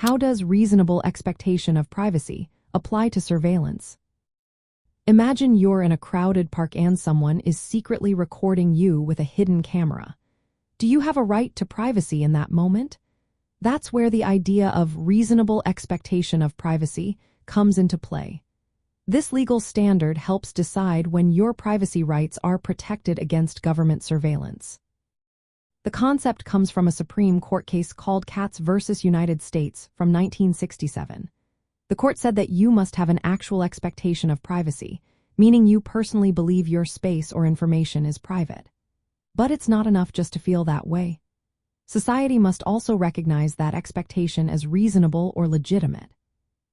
How does reasonable expectation of privacy apply to surveillance? Imagine you're in a crowded park and someone is secretly recording you with a hidden camera. Do you have a right to privacy in that moment? That's where the idea of reasonable expectation of privacy comes into play. This legal standard helps decide when your privacy rights are protected against government surveillance. The concept comes from a Supreme Court case called Katz v. United States from 1967. The court said that you must have an actual expectation of privacy, meaning you personally believe your space or information is private. But it's not enough just to feel that way. Society must also recognize that expectation as reasonable or legitimate.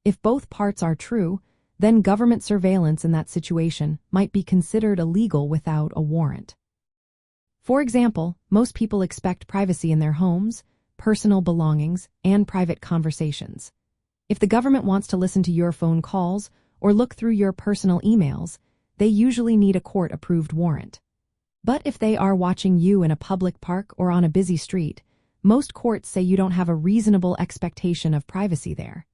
If both parts are true, then government surveillance in that situation might be considered illegal without a warrant. For example, most people expect privacy in their homes, personal belongings, and private conversations. If the government wants to listen to your phone calls or look through your personal emails, they usually need a court-approved warrant. But if they are watching you in a public park or on a busy street, most courts say you don't have a reasonable expectation of privacy there.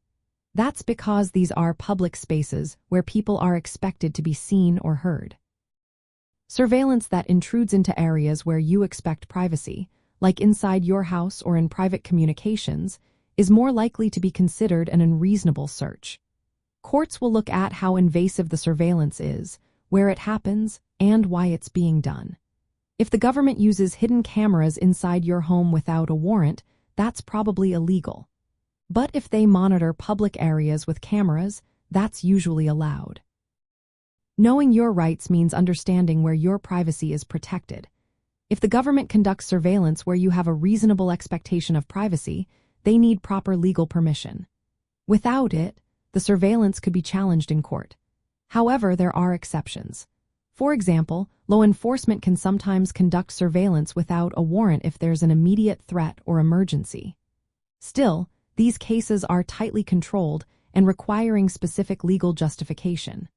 That's because these are public spaces where people are expected to be seen or heard. Surveillance that intrudes into areas where you expect privacy, like inside your house or in private communications, is more likely to be considered an unreasonable search. Courts will look at how invasive the surveillance is, where it happens, and why it's being done. If the government uses hidden cameras inside your home without a warrant, that's probably illegal. But if they monitor public areas with cameras, that's usually allowed. Knowing your rights means understanding where your privacy is protected. If the government conducts surveillance where you have a reasonable expectation of privacy, they need proper legal permission. Without it, the surveillance could be challenged in court. However, there are exceptions. For example, law enforcement can sometimes conduct surveillance without a warrant if there's an immediate threat or emergency. Still, these cases are tightly controlled and requiring specific legal justification.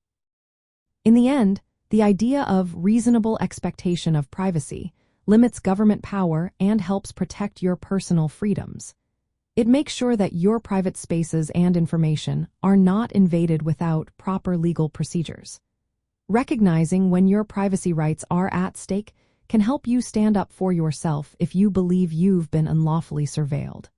In the end, the idea of reasonable expectation of privacy limits government power and helps protect your personal freedoms. It makes sure that your private spaces and information are not invaded without proper legal procedures. Recognizing when your privacy rights are at stake can help you stand up for yourself if you believe you've been unlawfully surveilled.